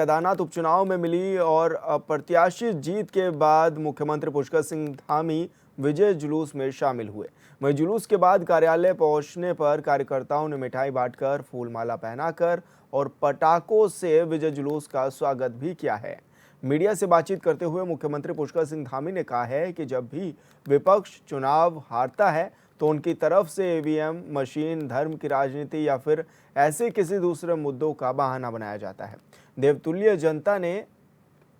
केदारनाथ उपचुनाव में मिली और अप्रत्याशित जीत के बाद मुख्यमंत्री पुष्कर सिंह धामी विजय जुलूस में शामिल हुए। वहीं जुलूस के बाद कार्यालय पहुंचने पर कार्यकर्ताओं ने मिठाई बांटकर, फूलमाला पहनाकर और पटाखों से विजय जुलूस का स्वागत भी किया है। मीडिया से बातचीत करते हुए मुख्यमंत्री पुष्कर सिंह धामी ने कहा है कि जब भी विपक्ष चुनाव हारता है तो उनकी तरफ से ईवीएम मशीन, धर्म की राजनीति या फिर ऐसे किसी दूसरे मुद्दों का बहाना बनाया जाता है। देवतुल्य जनता ने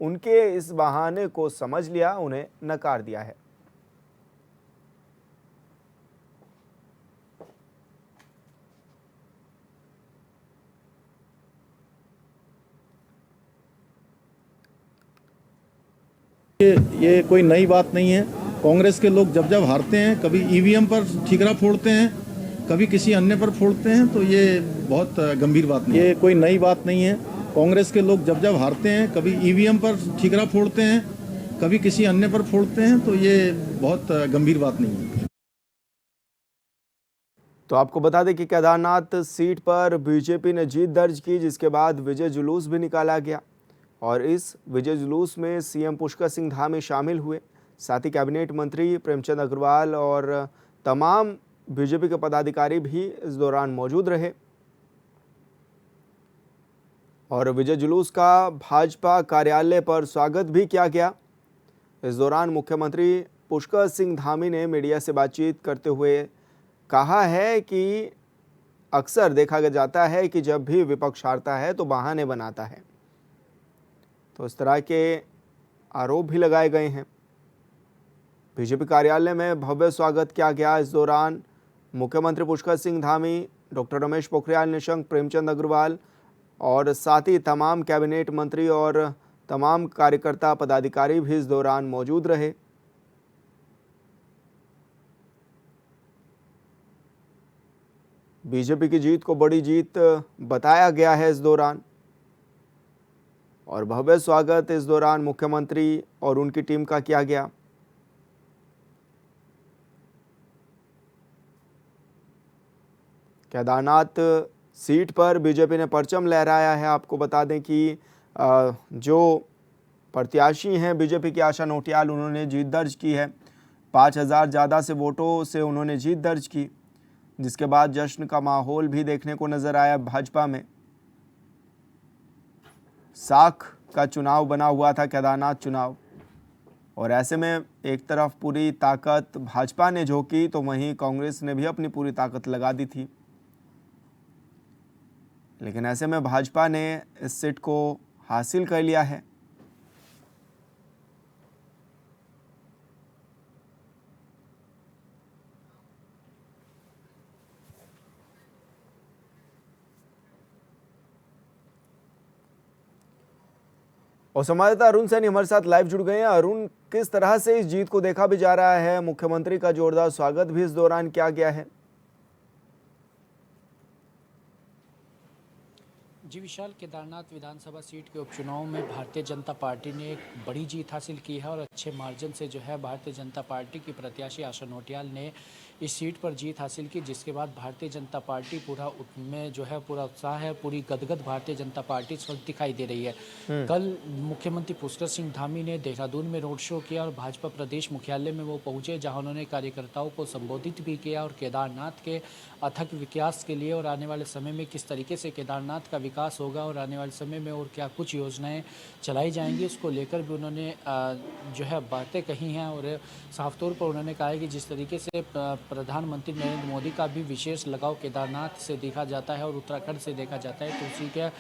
उनके इस बहाने को समझ लिया, उन्हें नकार दिया है। ये कोई नई बात नहीं है। कांग्रेस के लोग जब जब हारते हैं, कभी ईवीएम पर ठीकरा फोड़ते हैं, कभी किसी अन्य पर फोड़ते हैं, तो ये बहुत गंभीर बात नहीं है। ये कोई नई बात नहीं है। कांग्रेस के लोग जब जब हारते हैं, कभी ईवीएम पर ठीकरा फोड़ते हैं, कभी किसी अन्य पर फोड़ते हैं, तो ये बहुत गंभीर बात नहीं है। तो आपको बता दें कि केदारनाथ सीट पर बीजेपी ने जीत दर्ज की, जिसके बाद विजय जुलूस भी निकाला गया और इस विजय जुलूस में सीएम पुष्कर सिंह धामी शामिल हुए। साथ ही कैबिनेट मंत्री प्रेमचंद अग्रवाल और तमाम बीजेपी के पदाधिकारी भी इस दौरान मौजूद रहे और विजय जुलूस का भाजपा कार्यालय पर स्वागत भी किया गया। इस दौरान मुख्यमंत्री पुष्कर सिंह धामी ने मीडिया से बातचीत करते हुए कहा है कि अक्सर देखा जाता है कि जब भी विपक्ष हारता है तो बहाने बनाता है, तो इस तरह के आरोप भी लगाए गए हैं। बीजेपी कार्यालय में भव्य स्वागत किया गया। इस दौरान मुख्यमंत्री पुष्कर सिंह धामी, डॉक्टर रमेश पोखरियाल निशंक, प्रेमचंद अग्रवाल और साथ ही तमाम कैबिनेट मंत्री और तमाम कार्यकर्ता पदाधिकारी भी इस दौरान मौजूद रहे। बीजेपी की जीत को बड़ी जीत बताया गया है इस दौरान और भव्य स्वागत इस दौरान मुख्यमंत्री और उनकी टीम का किया गया। केदारनाथ सीट पर बीजेपी ने परचम लहराया है। आपको बता दें कि जो प्रत्याशी हैं बीजेपी की आशा नोटियाल, उन्होंने जीत दर्ज की है। 5000 ज़्यादा से वोटों से उन्होंने जीत दर्ज की, जिसके बाद जश्न का माहौल भी देखने को नजर आया। भाजपा में साख का चुनाव बना हुआ था, केदारनाथ चुनाव, और ऐसे में एक तरफ पूरी ताकत भाजपा ने झोंकी तो वहीं कांग्रेस ने भी अपनी पूरी ताकत लगा दी थी, लेकिन ऐसे में भाजपा ने इस सीट को हासिल कर लिया है। और संवाददाता अरुण सैनी हमारे साथ लाइव जुड़ गए हैं। अरुण, किस तरह से इस जीत को देखा भी जा रहा है? मुख्यमंत्री का जोरदार स्वागत भी इस दौरान किया गया है। जी विशाल, केदारनाथ विधानसभा सीट के उपचुनाव में भारतीय जनता पार्टी ने एक बड़ी जीत हासिल की है और अच्छे मार्जिन से जो है भारतीय जनता पार्टी की प्रत्याशी आशा नोटियाल ने इस सीट पर जीत हासिल की, जिसके बाद भारतीय जनता पार्टी में जो है पूरा उत्साह है, पूरी गदगद भारतीय जनता पार्टी इस वक्त दिखाई दे रही है। कल मुख्यमंत्री पुष्कर सिंह धामी ने देहरादून में रोड शो किया और भाजपा प्रदेश मुख्यालय में वो पहुंचे, जहां उन्होंने कार्यकर्ताओं को संबोधित भी किया और केदारनाथ के अथक विकास के लिए और आने वाले समय में किस तरीके से केदारनाथ का विकास होगा और आने वाले समय में और क्या कुछ योजनाएं चलाई जाएंगी, उसको लेकर भी उन्होंने जो है बातें कही हैं। और साफ तौर पर उन्होंने कहा है कि जिस तरीके से प्रधानमंत्री नरेंद्र मोदी का भी विशेष लगाव केदारनाथ से देखा जाता है और उत्तराखंड से देखा जाता है, तो उसी का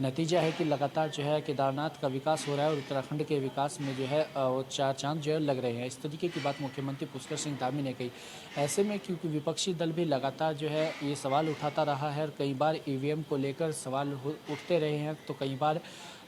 नतीजा है कि लगातार जो है केदारनाथ का विकास हो रहा है और उत्तराखंड के विकास में जो है वो चार चांद जो है लग रहे हैं। इस तरीके की बात मुख्यमंत्री पुष्कर सिंह धामी ने कही। ऐसे में क्योंकि विपक्षी दल भी लगातार जो है ये सवाल उठाता रहा है और कई बार ईवीएम को लेकर सवाल उठते रहे हैं, तो कई बार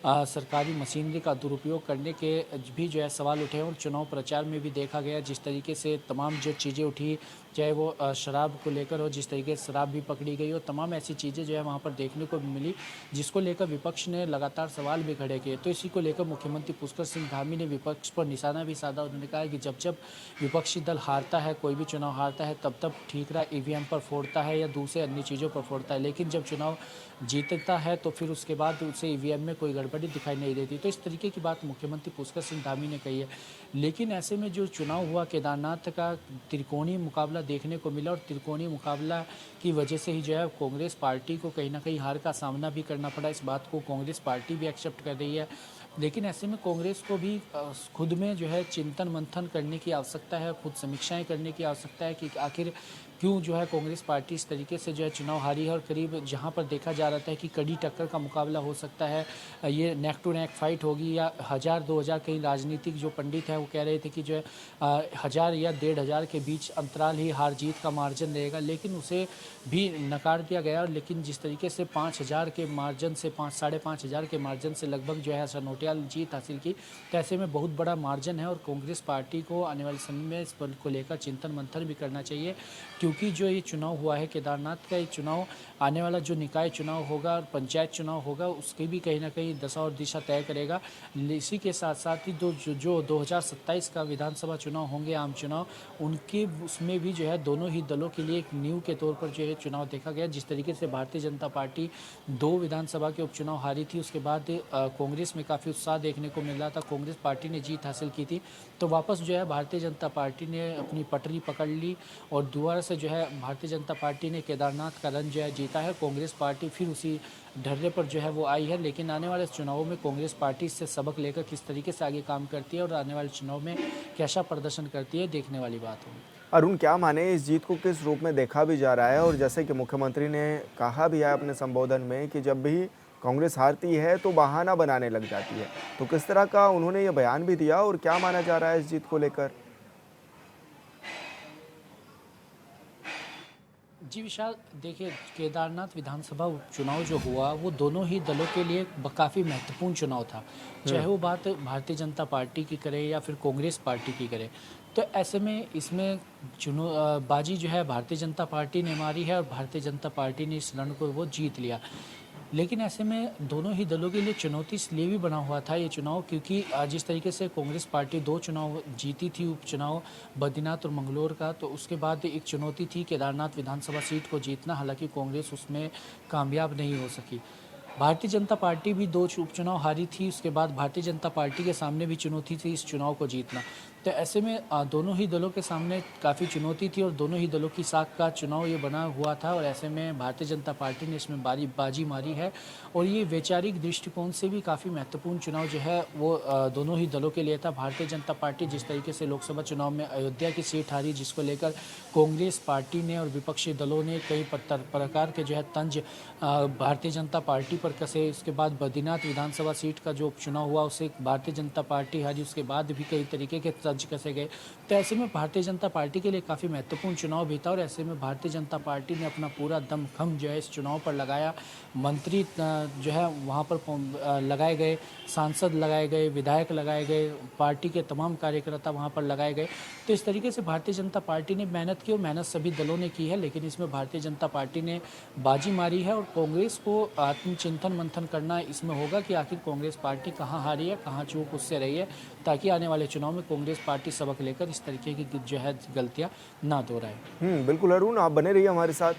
सरकारी मशीनरी का दुरुपयोग करने के भी जो है सवाल उठे और चुनाव प्रचार में भी देखा गया जिस तरीके से तमाम जो चीज़ें उठी चाहे वो शराब को लेकर हो, जिस तरीके से शराब भी पकड़ी गई हो, तमाम ऐसी चीज़ें जो है वहाँ पर देखने को मिली, जिसको लेकर विपक्ष ने लगातार सवाल भी खड़े किए। तो इसी को लेकर मुख्यमंत्री पुष्कर सिंह धामी ने विपक्ष पर निशाना भी साधा। उन्होंने कहा कि जब जब विपक्षी दल हारता है, कोई भी चुनाव हारता है, तब तब ठीकरा ईवीएम पर फोड़ता है या दूसरे अन्य चीज़ों पर फोड़ता है, लेकिन जब चुनाव जीतता है तो फिर उसके बाद उसे ईवीएम में कोई गड़बड़ी दिखाई नहीं देती। तो इस तरीके की बात मुख्यमंत्री पुष्कर सिंह धामी ने कही है। लेकिन ऐसे में जो चुनाव हुआ, केदारनाथ का त्रिकोणीय मुकाबला देखने को मिला, और त्रिकोणीय मुकाबला की वजह से ही जो है कांग्रेस पार्टी को कहीं ना कहीं हार का सामना भी करना पड़ा। इस बात को कांग्रेस पार्टी भी एक्सेप्ट कर रही है। लेकिन ऐसे में कांग्रेस को भी खुद में जो है चिंतन मंथन करने की आवश्यकता है, खुद समीक्षाएं करने की आवश्यकता है कि आखिर क्यों जो है कांग्रेस पार्टी इस तरीके से जो है चुनाव हारी है। और करीब जहां पर देखा जा रहा था कि कड़ी टक्कर का मुकाबला हो सकता है, ये नेक टू नेक फाइट होगी, या 1000-2000, कहीं राजनीतिक जो पंडित है वो कह रहे थे कि जो है 1000 या 1500 के बीच अंतराल ही हार जीत का मार्जिन रहेगा, लेकिन उसे भी नकार दिया गया। लेकिन जिस तरीके से 5000 के मार्जिन से 5,500 के मार्जिन से लगभग जो है नोटियाल जीत हासिल की, तो ऐसे में बहुत बड़ा मार्जिन है। और कांग्रेस पार्टी को आने वाले समय में इस पर को लेकर चिंतन मंथन भी करना चाहिए, क्योंकि जो ये चुनाव हुआ है केदारनाथ का, ये चुनाव आने वाला जो निकाय चुनाव होगा और पंचायत चुनाव होगा, उसकी भी कहीं ना कहीं दशा और दिशा तय करेगा। इसी के साथ साथ ही जो 2027 का विधानसभा चुनाव होंगे, आम चुनाव, उनके उसमें भी जो है दोनों ही दलों के लिए एक नींव के तौर पर जो है चुनाव देखा गया। जिस तरीके से भारतीय जनता पार्टी 2 विधानसभा के उपचुनाव हारी थी, उसके बाद कांग्रेस में काफ़ी उत्साह देखने को मिल रहा था, कांग्रेस पार्टी ने जीत हासिल की थी, तो वापस जो है भारतीय जनता पार्टी ने अपनी पटरी पकड़ ली और दोबारा से जो है भारतीय जनता पार्टी ने केदारनाथ का रन जो है जीता है। कांग्रेस पार्टी फिर उसी ढर्रे पर जो है वो आई है। लेकिन आने वाले चुनावों में कांग्रेस पार्टी इससे सबक लेकर किस तरीके से आगे काम करती है और आने वाले चुनाव में कैसा प्रदर्शन करती है, देखने वाली बात होगी। अरुण, क्या माने, इस जीत को किस रूप में देखा भी जा रहा है? और जैसे कि मुख्यमंत्री ने कहा भी है अपने संबोधन में कि जब भी कांग्रेस हारती है तो बहाना बनाने लग जाती है, तो किस तरह का उन्होंने ये बयान भी दिया और क्या माना जा रहा है इस जीत को लेकर? जी विशाल, देखिए केदारनाथ विधानसभा उपचुनाव जो हुआ वो दोनों ही दलों के लिए काफ़ी महत्वपूर्ण चुनाव था, चाहे वो बात भारतीय जनता पार्टी की करे या फिर कांग्रेस पार्टी की करे। तो ऐसे में इसमें बाजी जो है भारतीय जनता पार्टी ने मारी है और भारतीय जनता पार्टी ने इस रण को वो जीत लिया। लेकिन ऐसे में दोनों ही दलों के लिए चुनौती इसलिए भी बना हुआ था ये चुनाव, क्योंकि जिस तरीके से कांग्रेस पार्टी 2 चुनाव जीती थी, उपचुनाव बद्रीनाथ और मंगलोर का, तो उसके बाद एक चुनौती थी केदारनाथ विधानसभा सीट को जीतना, हालांकि कांग्रेस उसमें कामयाब नहीं हो सकी। भारतीय जनता पार्टी भी 2 उपचुनाव हारी थी, उसके बाद भारतीय जनता पार्टी के सामने भी चुनौती थी इस चुनाव को जीतना। तो ऐसे में दोनों ही दलों के सामने काफ़ी चुनौती थी और दोनों ही दलों की साख का चुनाव ये बना हुआ था, और ऐसे में भारतीय जनता पार्टी ने इसमें बाजी मारी है। और ये वैचारिक दृष्टिकोण से भी काफ़ी महत्वपूर्ण चुनाव जो है वो दोनों ही दलों के लिए था। भारतीय जनता पार्टी जिस तरीके से लोकसभा चुनाव में अयोध्या की सीट हारी, जिसको लेकर कांग्रेस पार्टी ने और विपक्षी दलों ने कई प्रकार के जो है तंज भारतीय जनता पार्टी पर कसे। इसके बाद बद्रीनाथ विधानसभा सीट का जो उपचुनाव हुआ उसे भारतीय जनता पार्टी हारी, उसके बाद भी कई तरीके के तंज कसे गए। तो ऐसे में भारतीय जनता पार्टी के लिए काफ़ी महत्वपूर्ण चुनाव भी था, और ऐसे में भारतीय जनता पार्टी ने अपना पूरा दमखम जो है इस चुनाव पर लगाया। मंत्री जो है वहाँ पर लगाए गए, सांसद लगाए गए, विधायक लगाए गए, पार्टी के तमाम कार्यकर्ता वहाँ पर लगाए गए। तो इस तरीके से भारतीय जनता पार्टी ने मेहनत की और मेहनत सभी दलों ने की है, लेकिन इसमें भारतीय जनता पार्टी ने बाजी मारी है। और कांग्रेस को आत्मचिंतन मंथन करना इसमें होगा कि आखिर कांग्रेस पार्टी कहाँ हारी है, कहाँ चूक उससे रही है, ताकि आने वाले चुनाव में कांग्रेस पार्टी सबक लेकर इस तरीके की जो है गलतियाँ ना दोहराए। बिल्कुल अरुण, आप बने रहिए हमारे साथ।